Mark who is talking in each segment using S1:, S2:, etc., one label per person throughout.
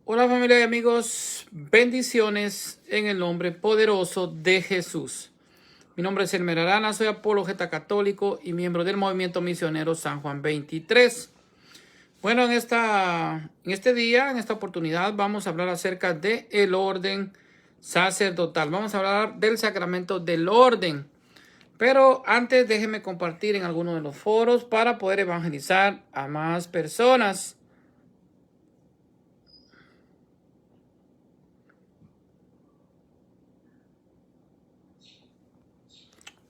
S1: Hola familia y amigos, bendiciones en el nombre poderoso de Jesús. Mi nombre es Elmer Arana, soy apologeta católico y miembro del movimiento misionero San Juan 23. Bueno, en este día, en esta oportunidad, vamos a hablar acerca del orden sacerdotal. Vamos a hablar del sacramento del orden. Pero antes déjenme compartir en alguno de los foros para poder evangelizar a más personas.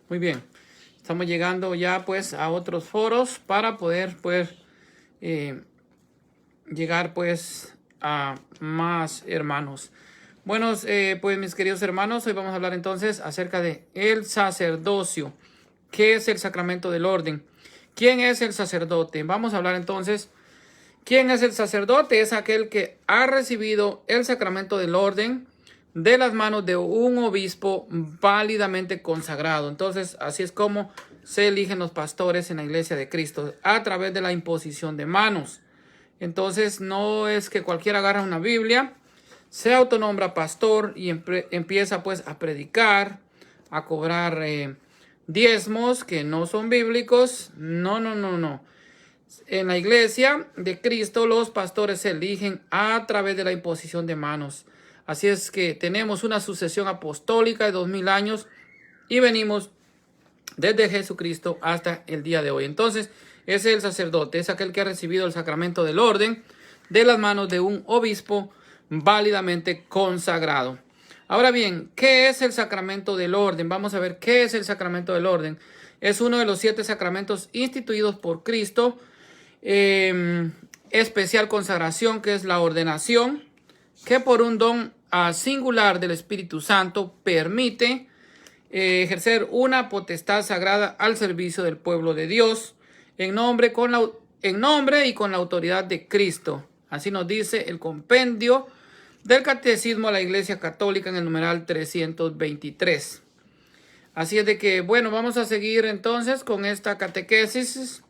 S1: Muy bien, estamos llegando ya pues a otros foros para poder llegar pues a más hermanos. Buenos, pues mis queridos hermanos, hoy vamos a hablar entonces acerca de el sacerdocio. ¿Qué es el sacramento del orden? ¿Quién es el sacerdote? Vamos a hablar entonces. ¿Quién es el sacerdote? Es aquel que ha recibido el sacramento del orden de las manos de un obispo válidamente consagrado. Entonces, así es como se eligen los pastores en la Iglesia de Cristo, a través de la imposición de manos. Entonces, no es que cualquiera agarra una Biblia, se autonombra pastor y empieza pues a predicar, a cobrar diezmos que no son bíblicos. No. En la Iglesia de Cristo, los pastores se eligen a través de la imposición de manos. Así es que tenemos una sucesión apostólica de 2000 años y venimos desde Jesucristo hasta el día de hoy. Entonces, ese es el sacerdote, es aquel que ha recibido el sacramento del orden de las manos de un obispo válidamente consagrado. Ahora bien, ¿qué es el sacramento del orden? Vamos a ver qué es el sacramento del orden. Es uno de los 7 sacramentos instituidos por Cristo. Especial consagración, que es la ordenación, que por un don singular del Espíritu Santo permite ejercer una potestad sagrada al servicio del pueblo de Dios en nombre y con la autoridad de Cristo. Así nos dice el compendio del Catecismo de la Iglesia Católica en el numeral 323. Así es de que, bueno, vamos a seguir entonces con esta catequesis.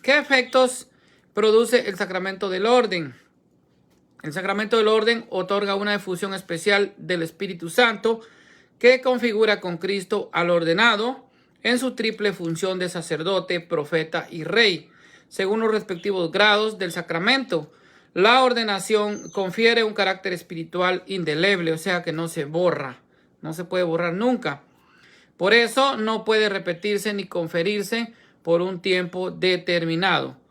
S1: ¿Qué efectos produce el sacramento del orden? El sacramento del orden otorga una efusión especial del Espíritu Santo que configura con Cristo al ordenado en su triple función de sacerdote, profeta y rey, según los respectivos grados del sacramento. La ordenación confiere un carácter espiritual indeleble, o sea que no se borra, no se puede borrar nunca. Por eso no puede repetirse ni conferirse por un tiempo determinado.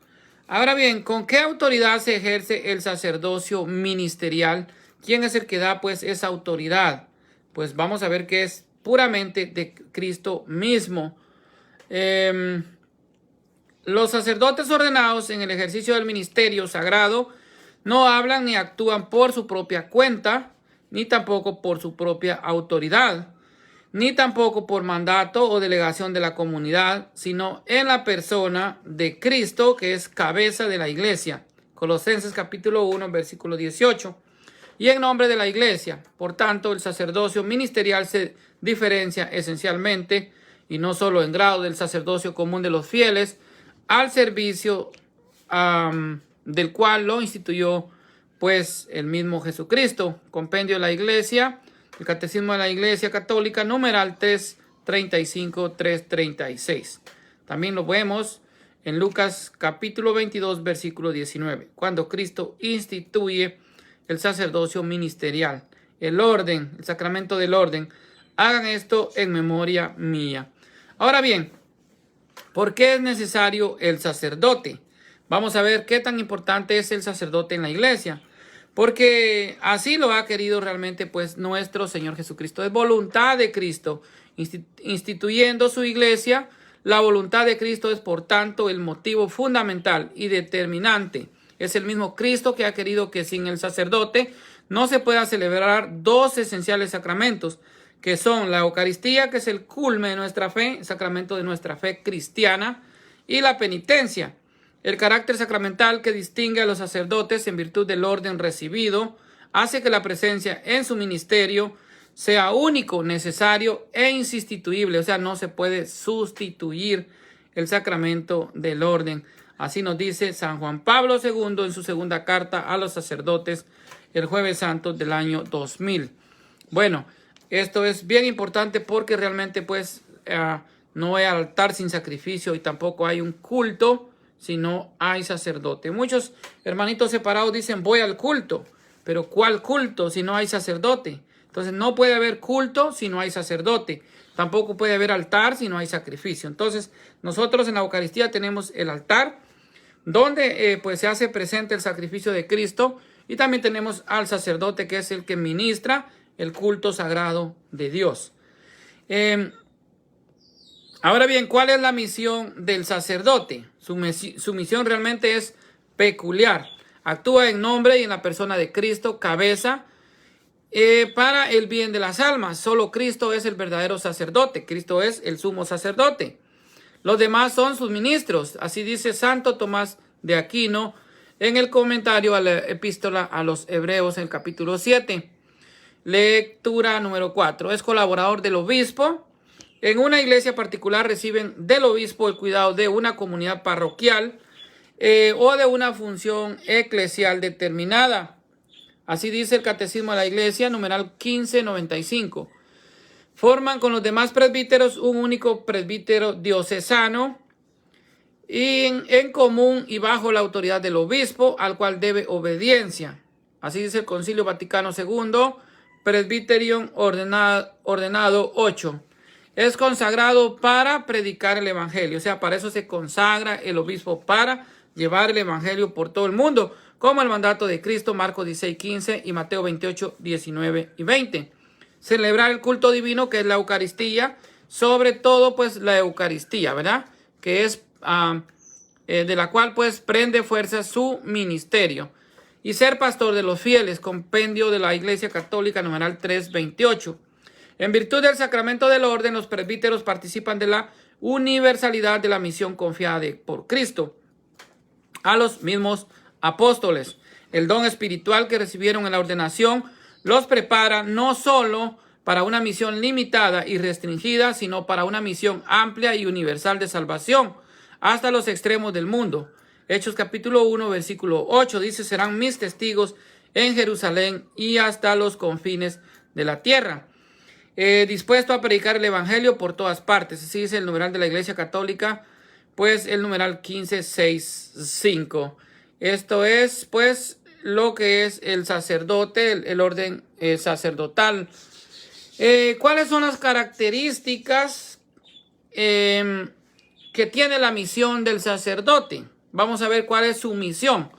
S1: Ahora bien, ¿con qué autoridad se ejerce el sacerdocio ministerial? ¿Quién es el que da pues esa autoridad? Pues vamos a ver que es puramente de Cristo mismo. Los sacerdotes ordenados en el ejercicio del ministerio sagrado no hablan ni actúan por su propia cuenta, ni tampoco por su propia autoridad, ni tampoco por mandato o delegación de la comunidad, sino en la persona de Cristo, que es cabeza de la iglesia. Colosenses capítulo 1, versículo 18. Y en nombre de la iglesia. Por tanto, el sacerdocio ministerial se diferencia esencialmente, y no solo en grado del sacerdocio común de los fieles, al servicio del cual lo instituyó pues el mismo Jesucristo. Compendio de la iglesia, el Catecismo de la Iglesia Católica, numeral 335, 336. También lo vemos en Lucas capítulo 22, versículo 19, cuando Cristo instituye el sacerdocio ministerial, el orden, el sacramento del orden. Hagan esto en memoria mía. Ahora bien, ¿por qué es necesario el sacerdote? Vamos a ver qué tan importante es el sacerdote en la iglesia. Porque así lo ha querido realmente pues nuestro Señor Jesucristo. Es voluntad de Cristo instituyendo su iglesia. La voluntad de Cristo es por tanto el motivo fundamental y determinante. Es el mismo Cristo que ha querido que sin el sacerdote no se pueda celebrar 2 esenciales sacramentos, que son la Eucaristía, que es el culmen de nuestra fe, el sacramento de nuestra fe cristiana, y la penitencia. El carácter sacramental que distingue a los sacerdotes en virtud del orden recibido hace que la presencia en su ministerio sea único, necesario e insustituible. O sea, no se puede sustituir el sacramento del orden. Así nos dice San Juan Pablo II en su segunda carta a los sacerdotes el Jueves Santo del año 2000. Bueno, esto es bien importante porque realmente pues no hay altar sin sacrificio y tampoco hay un culto si no hay sacerdote. Muchos hermanitos separados dicen voy al culto, pero ¿cuál culto si no hay sacerdote? Entonces no puede haber culto si no hay sacerdote. Tampoco puede haber altar si no hay sacrificio. Entonces nosotros en la Eucaristía tenemos el altar donde pues se hace presente el sacrificio de Cristo, y también tenemos al sacerdote que es el que ministra el culto sagrado de Dios. Ahora bien, ¿cuál es la misión del sacerdote? Su misión realmente es peculiar. Actúa en nombre y en la persona de Cristo, cabeza, para el bien de las almas. Solo Cristo es el verdadero sacerdote. Cristo es el sumo sacerdote. Los demás son sus ministros. Así dice Santo Tomás de Aquino en el comentario a la epístola a los Hebreos en el capítulo 7. Lectura número 4. Es colaborador del obispo. En una iglesia particular reciben del obispo el cuidado de una comunidad parroquial o de una función eclesial determinada. Así dice el Catecismo de la Iglesia, numeral 1595. Forman con los demás presbíteros un único presbítero diocesano y en común y bajo la autoridad del obispo, al cual debe obediencia. Así dice el Concilio Vaticano II, Presbyterium ordenado 8. Es consagrado para predicar el evangelio, o sea, para eso se consagra el obispo, para llevar el evangelio por todo el mundo, como el mandato de Cristo, Marcos 16:15 y Mateo 28:19 y 20. Celebrar el culto divino, que es la Eucaristía, sobre todo pues la Eucaristía, ¿verdad? Que es de la cual pues prende fuerza su ministerio. Y ser pastor de los fieles, compendio de la Iglesia Católica, numeral 328. En virtud del sacramento del orden, los presbíteros participan de la universalidad de la misión confiada por Cristo a los mismos apóstoles. El don espiritual que recibieron en la ordenación los prepara no solo para una misión limitada y restringida, sino para una misión amplia y universal de salvación hasta los extremos del mundo. Hechos capítulo 1, versículo 8 dice: serán mis testigos en Jerusalén y hasta los confines de la tierra. Dispuesto a predicar el evangelio por todas partes. Así dice el numeral de la Iglesia Católica, pues el numeral 1565. Esto es pues lo que es el sacerdote, el orden sacerdotal. ¿Cuáles son las características que tiene la misión del sacerdote? Vamos a ver cuál es su misión.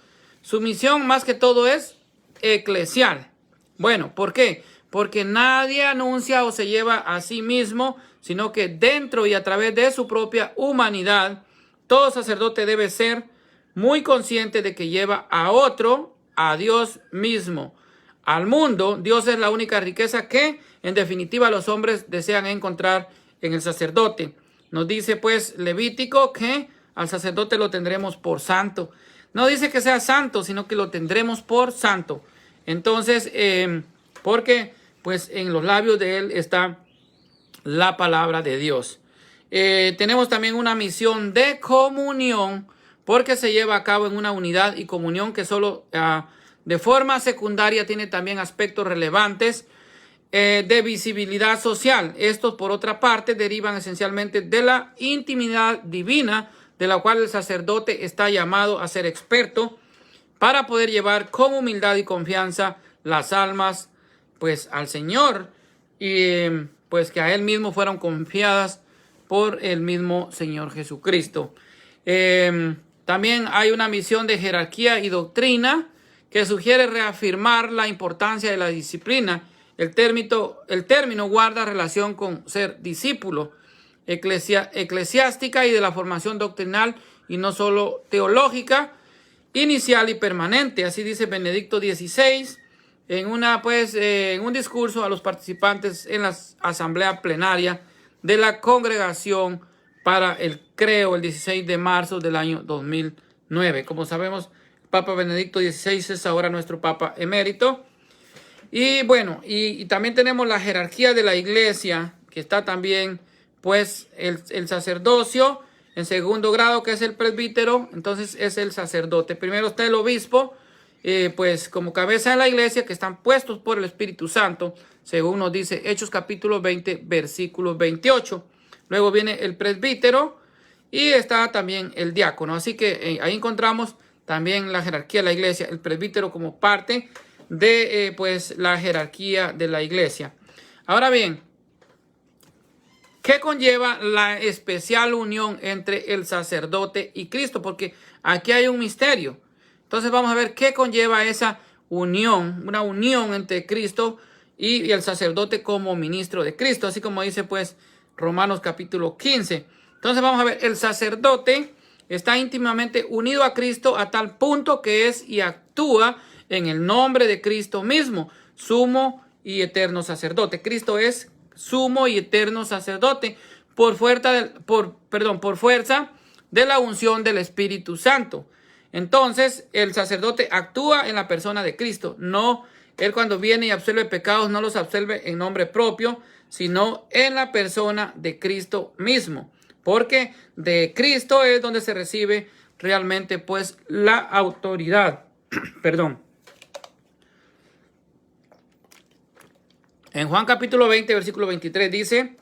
S1: Su misión más que todo es eclesial. Bueno, ¿por qué? Porque nadie anuncia o se lleva a sí mismo, sino que dentro y a través de su propia humanidad, todo sacerdote debe ser muy consciente de que lleva a otro, a Dios mismo, al mundo. Dios es la única riqueza que, en definitiva, los hombres desean encontrar en el sacerdote. Nos dice, pues, Levítico que al sacerdote lo tendremos por santo. No dice que sea santo, sino que lo tendremos por santo. Entonces, porque, pues, en los labios de él está la palabra de Dios. Tenemos también una misión de comunión, porque se lleva a cabo en una unidad y comunión que solo de forma secundaria tiene también aspectos relevantes de visibilidad social. Estos, por otra parte, derivan esencialmente de la intimidad divina, de la cual el sacerdote está llamado a ser experto para poder llevar con humildad y confianza las almas pues al Señor, y pues que a él mismo fueron confiadas por el mismo Señor Jesucristo. También hay una misión de jerarquía y doctrina que sugiere reafirmar la importancia de la disciplina. El término guarda relación con ser discípulo eclesiástica y de la formación doctrinal, y no solo teológica, inicial y permanente. Así dice Benedicto XVI en un discurso a los participantes en la asamblea plenaria de la Congregación para el Creo el 16 de marzo del año 2009. Como sabemos, Papa Benedicto XVI es ahora nuestro Papa emérito. Y bueno, y también tenemos la jerarquía de la Iglesia, que está también pues el sacerdocio en segundo grado, que es el presbítero. Entonces es el sacerdote. Primero está el obispo, pues como cabeza de la iglesia, que están puestos por el Espíritu Santo, según nos dice Hechos capítulo 20, versículo 28. Luego viene el presbítero y está también el diácono. Así que ahí encontramos también la jerarquía de la iglesia, el presbítero como parte de pues la jerarquía de la iglesia. Ahora bien, ¿qué conlleva la especial unión entre el sacerdote y Cristo? Porque aquí hay un misterio. Entonces vamos a ver qué conlleva esa unión, una unión entre Cristo y el sacerdote como ministro de Cristo, así como dice pues Romanos capítulo 15. Entonces vamos a ver, el sacerdote está íntimamente unido a Cristo a tal punto que es y actúa en el nombre de Cristo mismo, sumo y eterno sacerdote. Cristo es sumo y eterno sacerdote por fuerza de la unción del Espíritu Santo. Entonces, el sacerdote actúa en la persona de Cristo. No, él cuando viene y absuelve pecados, no los absuelve en nombre propio, sino en la persona de Cristo mismo. Porque de Cristo es donde se recibe realmente, pues, la autoridad. Perdón. En Juan capítulo 20, versículo 23 dice: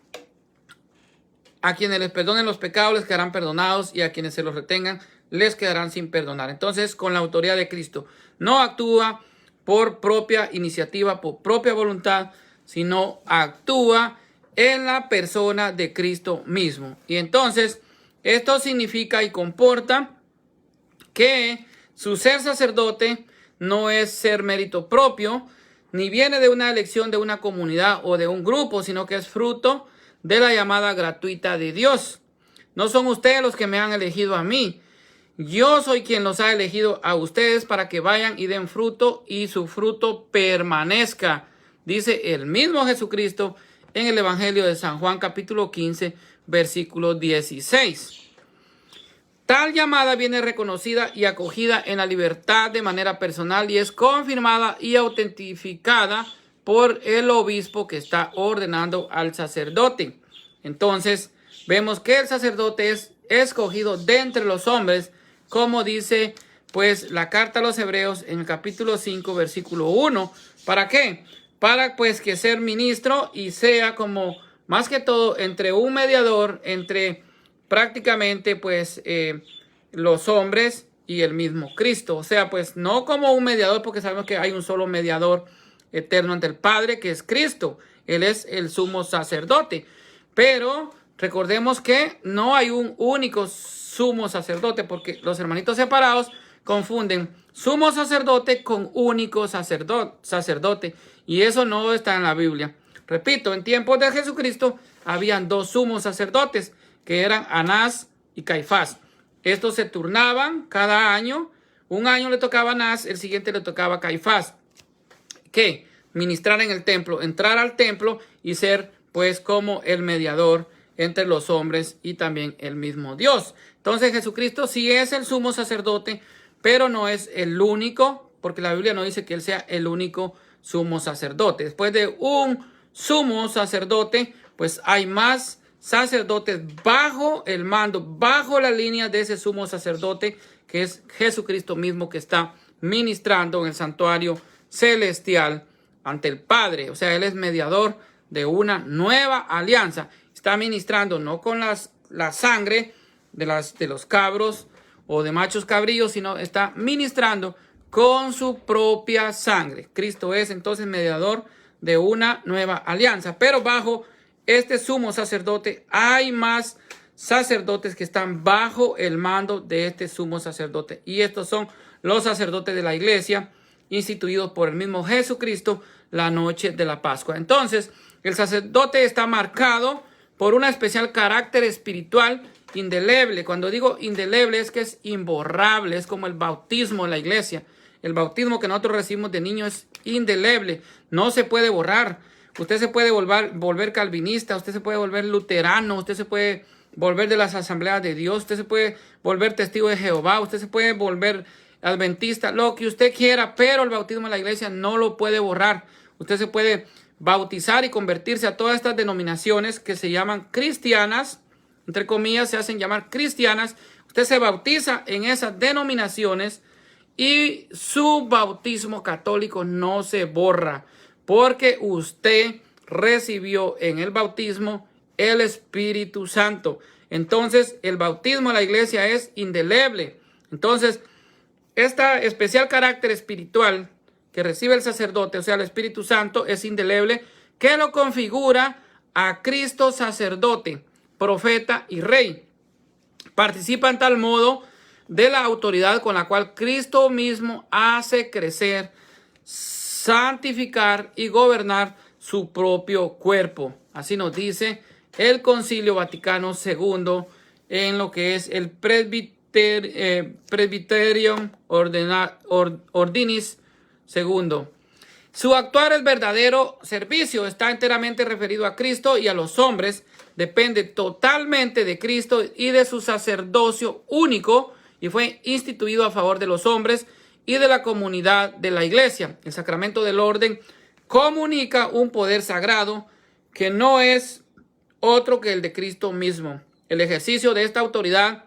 S1: a quienes les perdonen los pecados les quedarán perdonados, y a quienes se los retengan les quedarán sin perdonar. Entonces, con la autoridad de Cristo, no actúa por propia iniciativa, por propia voluntad, sino actúa en la persona de Cristo mismo. Y entonces, esto significa y comporta que su ser sacerdote no es ser mérito propio, ni viene de una elección de una comunidad o de un grupo, sino que es fruto de la llamada gratuita de Dios. No son ustedes los que me han elegido a mí. Yo soy quien los ha elegido a ustedes para que vayan y den fruto y su fruto permanezca. Dice el mismo Jesucristo en el Evangelio de San Juan capítulo 15, versículo 16. Tal llamada viene reconocida y acogida en la libertad de manera personal y es confirmada y autentificada por el obispo que está ordenando al sacerdote. Entonces, vemos que el sacerdote es escogido de entre los hombres, como dice pues la carta a los Hebreos en el capítulo 5, versículo 1. ¿Para qué? Para pues que ser ministro y sea como más que todo entre un mediador, entre prácticamente pues los hombres y el mismo Cristo. O sea, pues no como un mediador, porque sabemos que hay un solo mediador eterno ante el Padre, que es Cristo. Él es el sumo sacerdote. Pero recordemos que no hay un único sumo sacerdote, porque los hermanitos separados confunden sumo sacerdote con único sacerdote. Y eso no está en la Biblia. Repito, en tiempos de Jesucristo habían dos sumos sacerdotes, que eran Anás y Caifás. Estos se turnaban cada año. Un año le tocaba a Anás, el siguiente le tocaba a Caifás. ¿Qué? Ministrar en el templo, entrar al templo y ser pues como el mediador entre los hombres y también el mismo Dios. Entonces Jesucristo sí es el sumo sacerdote, pero no es el único, porque la Biblia no dice que él sea el único sumo sacerdote. Después de un sumo sacerdote, pues hay más sacerdotes bajo el mando, bajo la línea de ese sumo sacerdote, que es Jesucristo mismo, que está ministrando en el santuario celestial ante el Padre. O sea, él es mediador de una nueva alianza. Está ministrando no con la sangre de los cabros o de machos cabríos, sino está ministrando con su propia sangre. Cristo es entonces mediador de una nueva alianza. Pero bajo este sumo sacerdote hay más sacerdotes que están bajo el mando de este sumo sacerdote. Y estos son los sacerdotes de la iglesia, instituidos por el mismo Jesucristo la noche de la Pascua. Entonces, el sacerdote está marcado por un especial carácter espiritual indeleble. Cuando digo indeleble es que es imborrable, es como el bautismo en la iglesia. El bautismo que nosotros recibimos de niño es indeleble, no se puede borrar. Usted se puede volver calvinista, usted se puede volver luterano, usted se puede volver de las asambleas de Dios, usted se puede volver testigo de Jehová, usted se puede volver adventista, lo que usted quiera, pero el bautismo en la iglesia no lo puede borrar. Usted se puede bautizar y convertirse a todas estas denominaciones que se llaman cristianas, entre comillas, se hacen llamar cristianas. Usted se bautiza en esas denominaciones y su bautismo católico no se borra, porque usted recibió en el bautismo el Espíritu Santo. Entonces, el bautismo en la iglesia es indeleble. Entonces, este especial carácter espiritual que recibe el sacerdote, o sea, el Espíritu Santo, es indeleble, que lo configura a Cristo sacerdote, profeta y rey. Participa en tal modo de la autoridad con la cual Cristo mismo hace crecer, santificar y gobernar su propio cuerpo. Así nos dice el Concilio Vaticano II en lo que es el Presbyterium Ordinis II. Su actuar, el verdadero servicio, está enteramente referido a Cristo y a los hombres. Depende totalmente de Cristo y de su sacerdocio único, y fue instituido a favor de los hombres y de la comunidad de la iglesia. El sacramento del orden comunica un poder sagrado que no es otro que el de Cristo mismo. El ejercicio de esta autoridad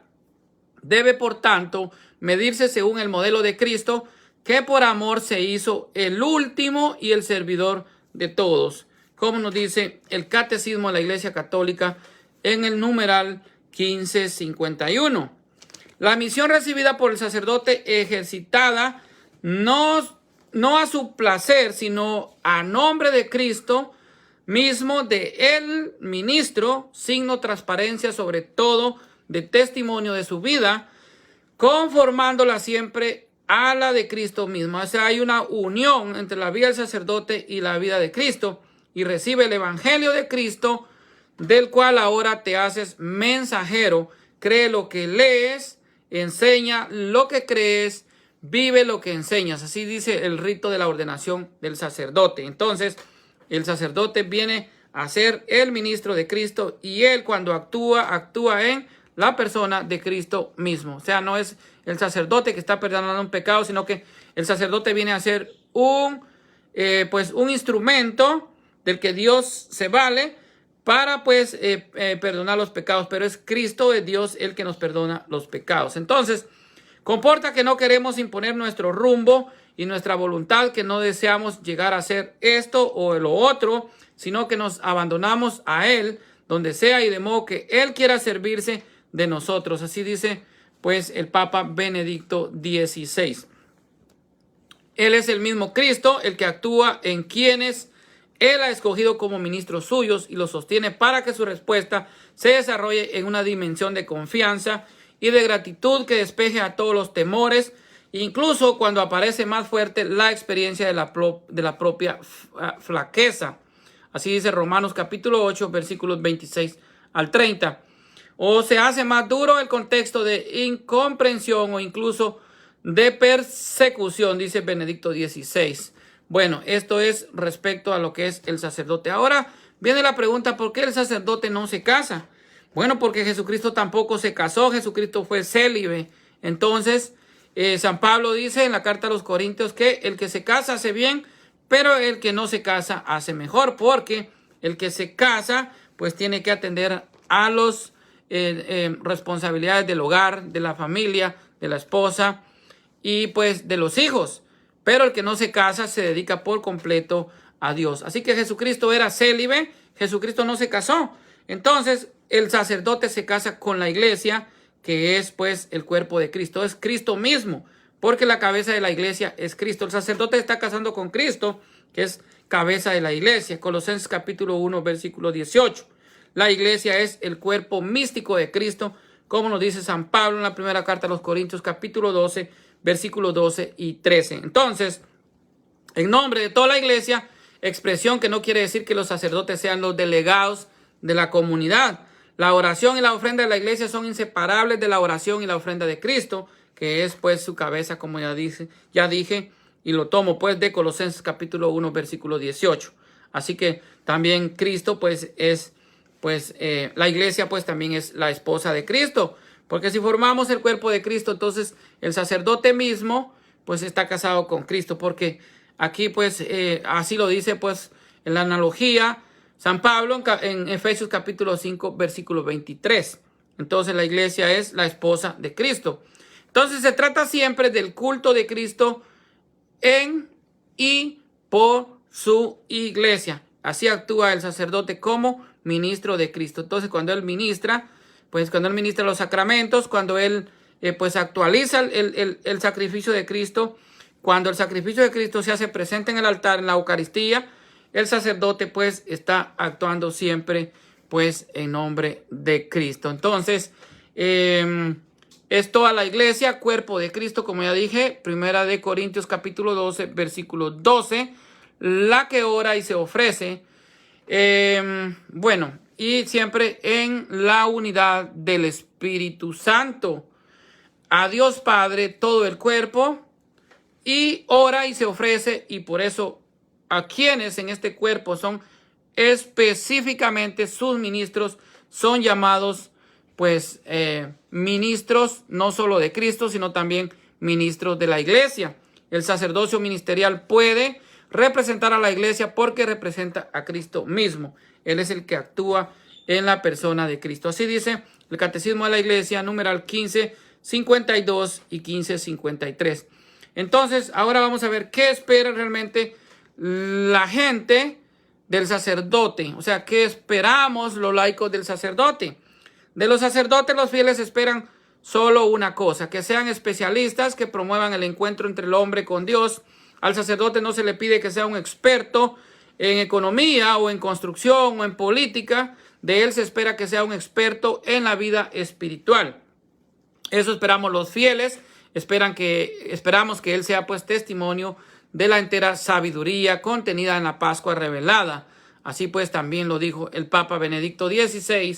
S1: debe, por tanto, medirse según el modelo de Cristo, que por amor se hizo el último y el servidor de todos, como nos dice el Catecismo de la Iglesia Católica en el numeral 1551. La misión recibida por el sacerdote, ejercitada no a su placer, sino a nombre de Cristo mismo, de el ministro, signo transparencia sobre todo de testimonio de su vida, conformándola siempre a la de Cristo mismo. O sea, hay una unión entre la vida del sacerdote y la vida de Cristo, y recibe el evangelio de Cristo, del cual ahora te haces mensajero. Cree lo que lees, enseña lo que crees, vive lo que enseñas. Así dice el rito de la ordenación del sacerdote. Entonces, el sacerdote viene a ser el ministro de Cristo, y él, cuando actúa en la persona de Cristo mismo. O sea, no es el sacerdote que está perdonando un pecado, sino que el sacerdote viene a ser un instrumento del que Dios se vale para perdonar los pecados, pero es Cristo, es Dios, el que nos perdona los pecados. Entonces, comporta que no queremos imponer nuestro rumbo y nuestra voluntad, que no deseamos llegar a hacer esto o lo otro, sino que nos abandonamos a Él, donde sea, y de modo que Él quiera servirse de nosotros. Así dice pues el Papa Benedicto XVI. Él es el mismo Cristo, el que actúa en quienes Él ha escogido como ministros suyos, y los sostiene para que su respuesta se desarrolle en una dimensión de confianza y de gratitud que despeje a todos los temores, incluso cuando aparece más fuerte la experiencia de la propia flaqueza. Así dice Romanos capítulo 8, versículos 26 al 30. O se hace más duro el contexto de incomprensión o incluso de persecución, dice Benedicto XVI. Bueno, esto es respecto a lo que es el sacerdote. Ahora viene la pregunta: ¿por qué el sacerdote no se casa? Bueno, porque Jesucristo tampoco se casó. Jesucristo fue célibe. Entonces, San Pablo dice en la carta a los Corintios que el que se casa hace bien, pero el que no se casa hace mejor, porque el que se casa pues tiene que atender a los responsabilidades del hogar, de la familia, de la esposa y pues de los hijos. Pero el que no se casa se dedica por completo a Dios. Así que Jesucristo era célibe, Jesucristo no se casó. Entonces el sacerdote se casa con la iglesia, que es pues el cuerpo de Cristo, es Cristo mismo, porque la cabeza de la iglesia es Cristo. El sacerdote está casando con Cristo, que es cabeza de la iglesia. Colosenses capítulo 1, versículo 18. La iglesia es el cuerpo místico de Cristo, como nos dice San Pablo en la primera carta a los Corintios, capítulo 12, versículos 12 y 13. Entonces, en nombre de toda la iglesia, expresión que no quiere decir que los sacerdotes sean los delegados de la comunidad. La oración y la ofrenda de la iglesia son inseparables de la oración y la ofrenda de Cristo, que es pues su cabeza, como ya dije, y lo tomo pues de Colosenses capítulo 1, versículo 18. Así que también Cristo pues es la iglesia pues también es la esposa de Cristo, porque si formamos el cuerpo de Cristo, entonces el sacerdote mismo pues está casado con Cristo, porque aquí pues así lo dice pues en la analogía San Pablo en Efesios capítulo 5 versículo 23. Entonces la iglesia es la esposa de Cristo. Entonces se trata siempre del culto de Cristo en y por su iglesia. Así actúa el sacerdote como ministro de Cristo. Entonces cuando él ministra, pues cuando él ministra los sacramentos, cuando él pues actualiza el sacrificio de Cristo, cuando el sacrificio de Cristo se hace presente en el altar, en la Eucaristía, el sacerdote pues está actuando siempre pues en nombre de Cristo. Entonces, es toda la iglesia, cuerpo de Cristo, como ya dije, 1 Corintios capítulo 12, versículo 12, la que ora y se ofrece, bueno, y siempre en la unidad del Espíritu Santo. A Dios Padre todo el cuerpo, y ora y se ofrece, y por eso a quienes en este cuerpo son específicamente sus ministros, son llamados pues ministros no solo de Cristo, sino también ministros de la iglesia. El sacerdocio ministerial puede representar a la iglesia porque representa a Cristo mismo. Él es el que actúa en la persona de Cristo. Así dice el Catecismo de la Iglesia, numeral 1552 y 1553. Entonces, ahora vamos a ver qué espera realmente la gente del sacerdote. O sea, ¿qué esperamos los laicos del sacerdote? De los sacerdotes, los fieles esperan solo una cosa: que sean especialistas, que promuevan el encuentro entre el hombre con Dios. Al sacerdote no se le pide que sea un experto en economía o en construcción o en política. De él se espera que sea un experto en la vida espiritual. Eso esperamos los fieles. Esperamos que él sea pues testimonio de la entera sabiduría contenida en la Pascua revelada. Así pues también lo dijo el Papa Benedicto XVI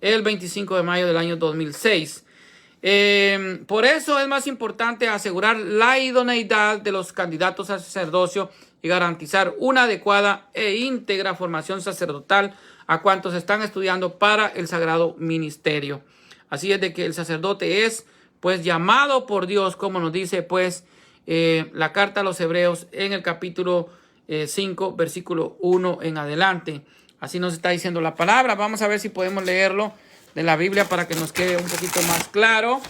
S1: el 25 de mayo del año 2006. Por eso es más importante asegurar la idoneidad de los candidatos al sacerdocio y garantizar una adecuada e íntegra formación sacerdotal a cuantos están estudiando para el sagrado ministerio. Así es de que el sacerdote es pues llamado por Dios, como nos dice pues la carta a los Hebreos en el capítulo 5, versículo 1 en adelante. Así nos está diciendo la palabra. Vamos a ver si podemos leerlo de la Biblia para que nos quede un poquito más claro.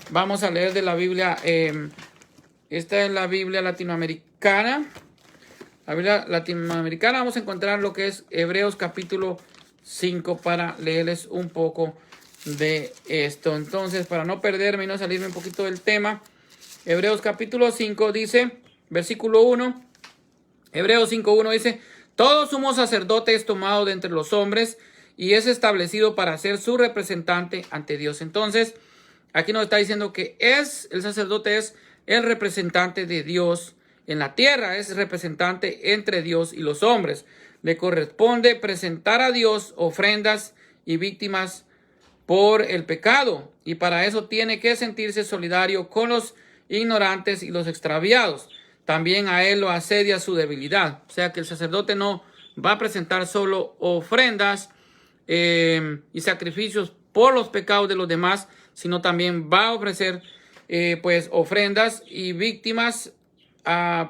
S1: Vamos a leer de la Biblia. Esta es la Biblia latinoamericana. La Biblia latinoamericana, vamos a encontrar lo que es Hebreos capítulo 5 para leerles un poco de esto. Entonces, para no perderme y no salirme un poquito del tema, Hebreos capítulo 5 dice, versículo 1, Hebreos 5:1 dice: todo sumo sacerdote es tomado de entre los hombres y es establecido para ser su representante ante Dios. Entonces, aquí nos está diciendo que el sacerdote es el representante de Dios en la tierra, es representante entre Dios y los hombres. Le corresponde presentar a Dios ofrendas y víctimas por el pecado, y para eso tiene que sentirse solidario con los ignorantes y los extraviados. También a él lo asedia su debilidad. O sea que el sacerdote no va a presentar solo ofrendas y sacrificios por los pecados de los demás, sino también va a ofrecer pues ofrendas y víctimas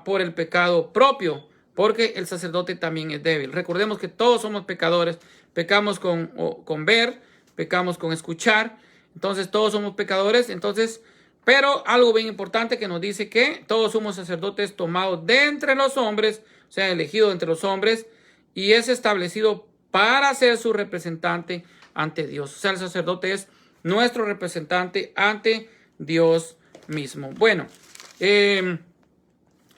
S1: por el pecado propio, porque el sacerdote también es débil. Recordemos que todos somos pecadores. Pecamos con ver, pecamos con escuchar. Entonces todos somos pecadores. Entonces, pero algo bien importante que nos dice que todos somos sacerdotes tomados de entre los hombres, o sea, elegidos entre los hombres, y es establecido para ser su representante ante Dios. O sea, el sacerdote es nuestro representante ante Dios mismo. Bueno,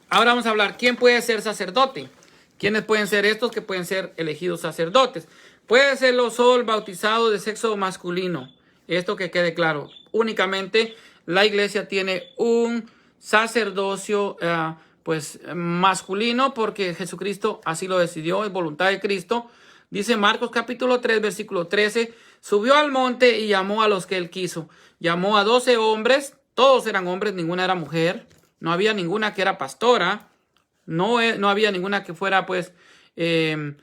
S1: ahora vamos a hablar, ¿quién puede ser sacerdote? ¿Quiénes pueden ser estos que pueden ser elegidos sacerdotes? Puede serlo solo el bautizado de sexo masculino. Esto que quede claro. Únicamente la iglesia tiene un sacerdocio pues masculino porque Jesucristo así lo decidió, es voluntad de Cristo. Dice Marcos capítulo 3, versículo 13, subió al monte y llamó a los que él quiso. Llamó a 12 hombres, todos eran hombres, ninguna era mujer. No había ninguna que era pastora, no había ninguna que fuera pues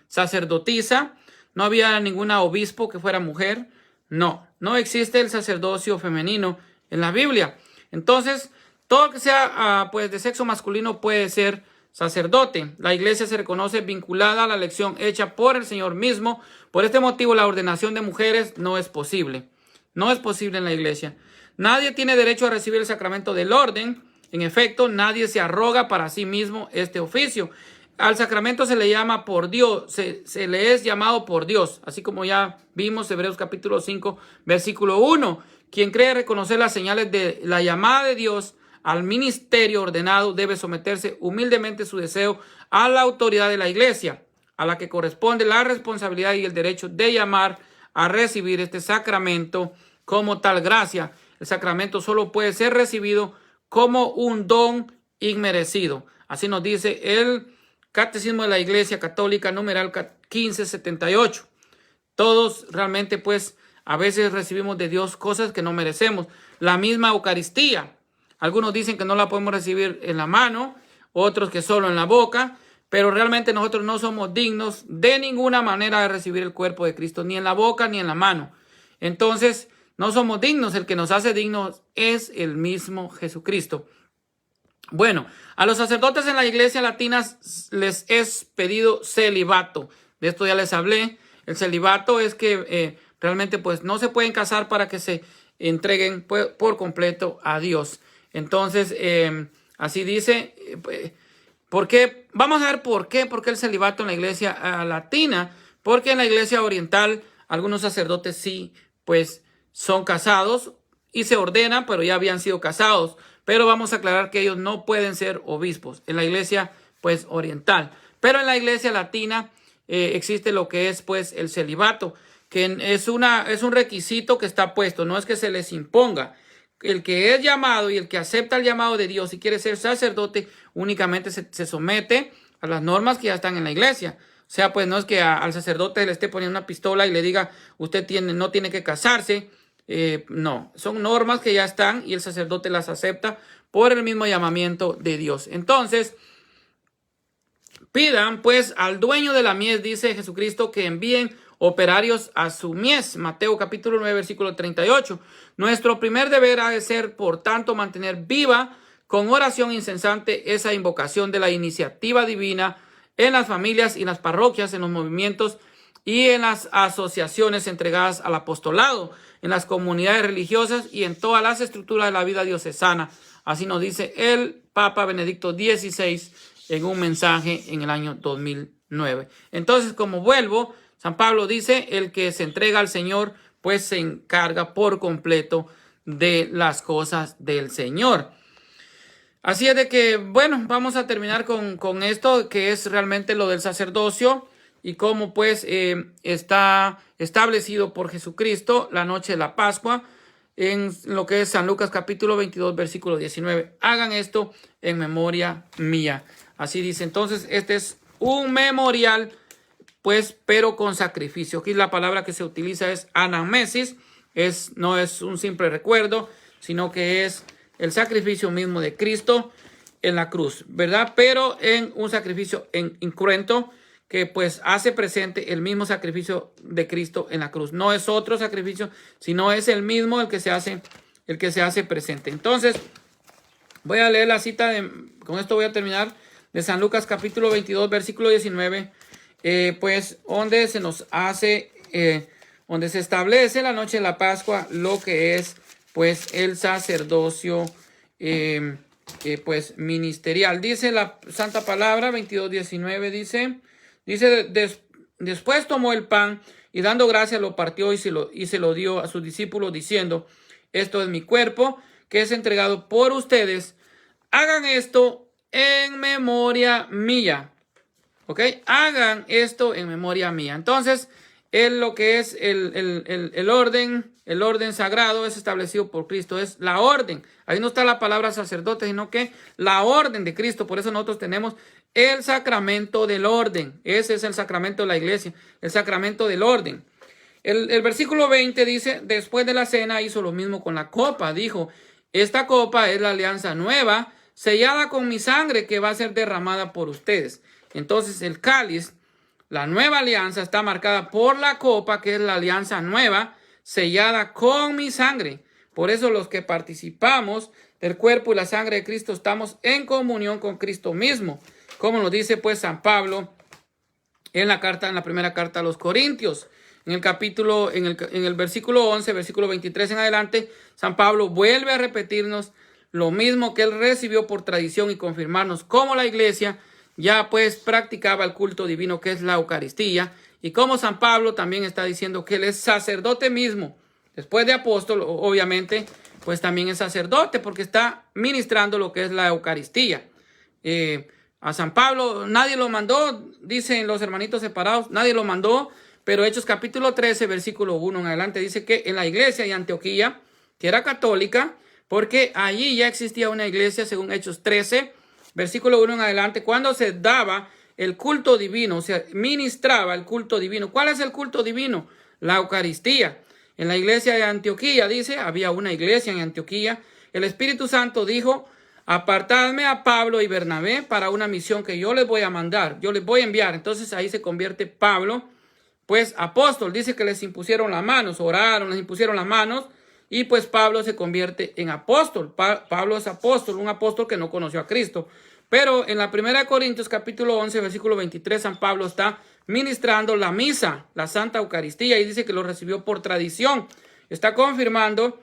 S1: sacerdotisa, no había ninguna obispo que fuera mujer. No existe el sacerdocio femenino en la Biblia. Entonces, todo que sea pues de sexo masculino puede ser sacerdote. La iglesia se reconoce vinculada a la elección hecha por el Señor mismo. Por este motivo, la ordenación de mujeres no es posible. No es posible en la iglesia. Nadie tiene derecho a recibir el sacramento del orden. En efecto, nadie se arroga para sí mismo este oficio. Al sacramento se le llama por Dios, se le es llamado por Dios, así como ya vimos Hebreos capítulo 5, versículo 1. Quien cree reconocer las señales de la llamada de Dios al ministerio ordenado debe someterse humildemente su deseo a la autoridad de la iglesia, a la que corresponde la responsabilidad y el derecho de llamar a recibir este sacramento como tal gracia. El sacramento solo puede ser recibido como un don inmerecido. Así nos dice el Catecismo de la Iglesia Católica, numeral 1578. Todos realmente, pues, a veces recibimos de Dios cosas que no merecemos. La misma Eucaristía. Algunos dicen que no la podemos recibir en la mano, otros que solo en la boca, pero realmente nosotros no somos dignos de ninguna manera de recibir el cuerpo de Cristo, ni en la boca ni en la mano. Entonces, no somos dignos. El que nos hace dignos es el mismo Jesucristo. Bueno, a los sacerdotes en la iglesia latina les es pedido celibato. De esto ya les hablé. El celibato es que realmente pues no se pueden casar para que se entreguen por completo a Dios. Entonces, así dice. ¿Por qué? Vamos a ver por qué el celibato en la iglesia latina. Porque en la iglesia oriental algunos sacerdotes sí pues son casados y se ordenan, pero ya habían sido casados. Pero vamos a aclarar que ellos no pueden ser obispos en la iglesia pues oriental. Pero en la iglesia latina existe lo que es pues el celibato, que es un requisito que está puesto, no es que se les imponga. El que es llamado y el que acepta el llamado de Dios y quiere ser sacerdote únicamente se somete a las normas que ya están en la iglesia. O sea, pues no es que al sacerdote le esté poniendo una pistola y le diga usted no tiene que casarse. No, son normas que ya están y el sacerdote las acepta por el mismo llamamiento de Dios. Entonces, pidan pues al dueño de la mies, dice Jesucristo, que envíen operarios a su mies. Mateo capítulo 9, versículo 38. Nuestro primer deber ha de ser, por tanto, mantener viva con oración incesante esa invocación de la iniciativa divina en las familias y en las parroquias, en los movimientos y en las asociaciones entregadas al apostolado, en las comunidades religiosas y en todas las estructuras de la vida diocesana. Así nos dice el Papa Benedicto XVI en un mensaje en el año 2009. Entonces, como vuelvo, San Pablo dice, el que se entrega al Señor, pues se encarga por completo de las cosas del Señor. Así es de que, bueno, vamos a terminar con esto, que es realmente lo del sacerdocio y cómo pues está establecido por Jesucristo la noche de la Pascua en lo que es San Lucas capítulo 22 versículo 19. Hagan esto en memoria mía. Así dice. Entonces este es un memorial pues pero con sacrificio. Aquí la palabra que se utiliza es anamnesis. No es un simple recuerdo, sino que es el sacrificio mismo de Cristo en la cruz, ¿verdad? Pero en un sacrificio incruento que pues hace presente el mismo sacrificio de Cristo en la cruz. No es otro sacrificio, sino es el mismo el que se hace presente. Entonces, voy a leer la cita, con esto voy a terminar, de San Lucas capítulo 22, versículo 19, pues donde se nos hace, donde se establece la noche de la Pascua, lo que es pues el sacerdocio pues ministerial. Dice la Santa Palabra 22:19, dice después tomó el pan y dando gracias lo partió y se lo dio a sus discípulos diciendo, esto es mi cuerpo que es entregado por ustedes, hagan esto en memoria mía. ¿Ok? Hagan esto en memoria mía. Entonces, lo que es el orden sagrado es establecido por Cristo, es la orden. Ahí no está la palabra sacerdote, sino que la orden de Cristo. Por eso nosotros tenemos el sacramento del orden. Ese es el sacramento de la iglesia, el sacramento del orden. El versículo 20 dice, después de la cena hizo lo mismo con la copa. Dijo, esta copa es la alianza nueva, sellada con mi sangre que va a ser derramada por ustedes. Entonces el cáliz, la nueva alianza, está marcada por la copa, que es la alianza nueva, sellada con mi sangre. Por eso los que participamos del cuerpo y la sangre de Cristo estamos en comunión con Cristo mismo, como nos dice pues San Pablo en la primera carta a los Corintios. en el versículo 11, versículo 23 en adelante, San Pablo vuelve a repetirnos lo mismo que él recibió por tradición y confirmarnos cómo la iglesia ya pues practicaba el culto divino que es la Eucaristía, y como San Pablo también está diciendo que él es sacerdote mismo, después de apóstol, obviamente, pues también es sacerdote porque está ministrando lo que es la Eucaristía. A San Pablo nadie lo mandó, dicen los hermanitos separados, nadie lo mandó, pero Hechos capítulo 13, versículo 1 en adelante, dice que en la iglesia de Antioquía, que era católica, porque allí ya existía una iglesia, según Hechos 13, versículo 1 en adelante, cuando se daba el culto divino, se ministraba el culto divino. ¿Cuál es el culto divino? La Eucaristía. En la iglesia de Antioquía, dice, había una iglesia en Antioquía, el Espíritu Santo dijo: apartadme a Pablo y Bernabé para una misión que yo les voy a mandar, yo les voy a enviar. Entonces ahí se convierte Pablo, pues apóstol. Dice que les impusieron las manos, oraron, les impusieron las manos, y pues Pablo se convierte en apóstol. Pablo es apóstol, un apóstol que no conoció a Cristo. Pero en la 1 Corintios capítulo 11, versículo 23, San Pablo está ministrando la misa, la Santa Eucaristía, y dice que lo recibió por tradición. Está confirmando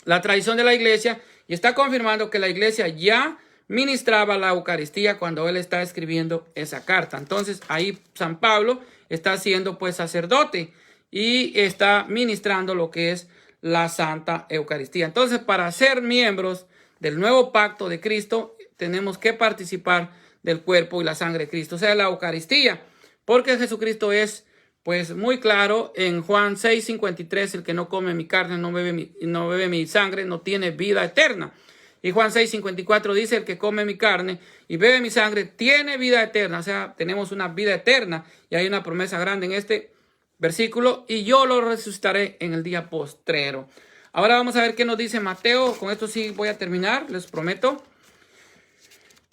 S1: la tradición de la iglesia y está confirmando que la iglesia ya ministraba la Eucaristía cuando él está escribiendo esa carta. Entonces ahí San Pablo está siendo pues sacerdote y está ministrando lo que es la Santa Eucaristía. Entonces, para ser miembros del nuevo pacto de Cristo, tenemos que participar del cuerpo y la sangre de Cristo, o sea, la Eucaristía, porque Jesucristo es pues muy claro en Juan 6:53, el que no come mi carne, no bebe mi sangre, no tiene vida eterna. Y Juan 6:54 dice: el que come mi carne y bebe mi sangre tiene vida eterna. O sea, tenemos una vida eterna, y hay una promesa grande en este versículo: y yo lo resucitaré en el día postrero. Ahora vamos a ver qué nos dice Mateo. Con esto sí voy a terminar, les prometo.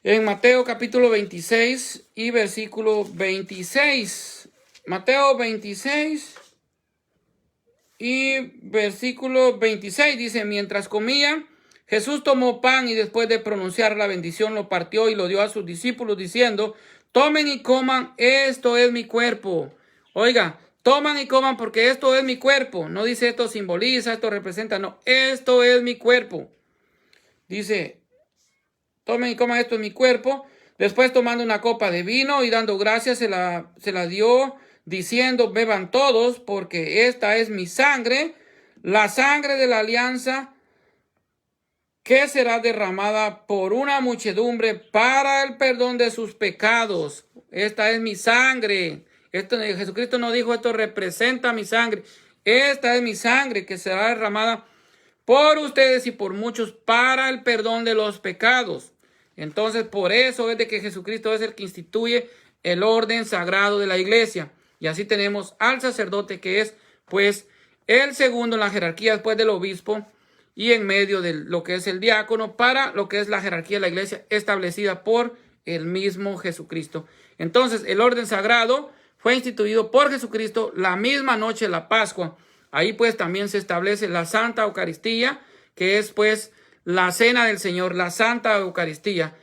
S1: En Mateo capítulo 26 y versículo 26. Mateo 26 y versículo 26 dice: mientras comían, Jesús tomó pan y después de pronunciar la bendición lo partió y lo dio a sus discípulos diciendo: tomen y coman, esto es mi cuerpo. Oiga, toman y coman porque esto es mi cuerpo. No dice esto simboliza, esto representa, no, esto es mi cuerpo. Dice: tomen y coman, esto es mi cuerpo. Después, tomando una copa de vino y dando gracias, se la dio diciendo: beban todos, porque esta es mi sangre, la sangre de la alianza, que será derramada por una muchedumbre para el perdón de sus pecados. Esta es mi sangre. Jesucristo no dijo: esto representa mi sangre. Esta es mi sangre que será derramada por ustedes y por muchos para el perdón de los pecados. Entonces, por eso es de que Jesucristo es el que instituye el orden sagrado de la iglesia. Y así tenemos al sacerdote, que es pues el segundo en la jerarquía después del obispo y en medio de lo que es el diácono, para lo que es la jerarquía de la iglesia establecida por el mismo Jesucristo. Entonces, el orden sagrado fue instituido por Jesucristo la misma noche de la Pascua. Ahí pues también se establece la Santa Eucaristía, que es pues la cena del Señor, la Santa Eucaristía.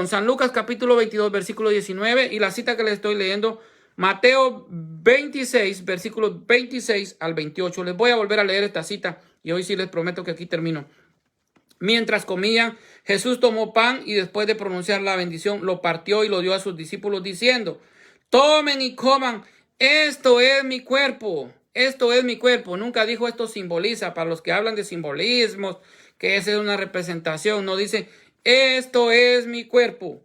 S1: San Lucas capítulo 22, versículo 19, y la cita que les estoy leyendo, Mateo 26, versículos 26 al 28. Les voy a volver a leer esta cita y hoy sí les prometo que aquí termino. Mientras comían, Jesús tomó pan y después de pronunciar la bendición, lo partió y lo dio a sus discípulos diciendo: tomen y coman, esto es mi cuerpo. Esto es mi cuerpo. Nunca dijo esto simboliza. Para los que hablan de simbolismos, que esa es una representación, no dice esto es mi cuerpo.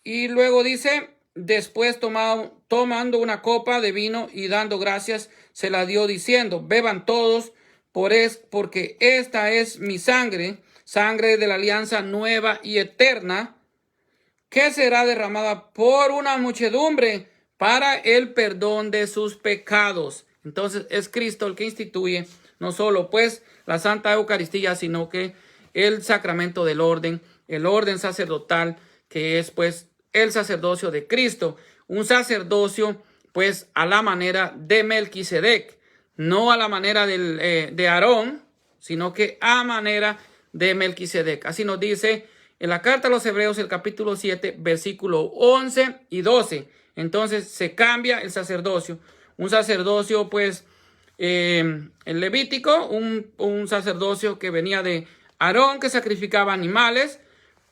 S1: Y luego dice: después tomando una copa de vino y dando gracias, se la dio diciendo: beban todos, porque esta es mi sangre, sangre de la alianza nueva y eterna, que será derramada por una muchedumbre para el perdón de sus pecados. Entonces es Cristo el que instituye no solo pues la Santa Eucaristía, sino que el sacramento del orden, el orden sacerdotal, que es pues el sacerdocio de Cristo, un sacerdocio pues a la manera de Melquisedec, no a la manera de Aarón, sino que a manera de Melquisedec. Así nos dice en la carta a los Hebreos, el capítulo 7, versículo 11 y 12. Entonces se cambia el sacerdocio. un sacerdocio pues el levítico, un sacerdocio que venía de Aarón, que sacrificaba animales,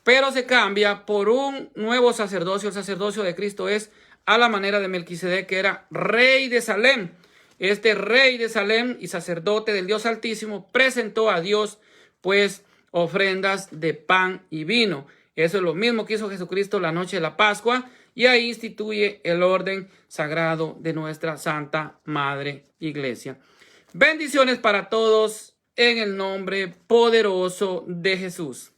S1: pero se cambia por un nuevo sacerdocio. El sacerdocio de Cristo es a la manera de Melquisedec, que era rey de Salem. Este rey de Salem y sacerdote del Dios Altísimo presentó a Dios pues ofrendas de pan y vino. Eso es lo mismo que hizo Jesucristo la noche de la Pascua, y ahí instituye el orden sagrado de nuestra Santa Madre Iglesia. Bendiciones para todos en el nombre poderoso de Jesús.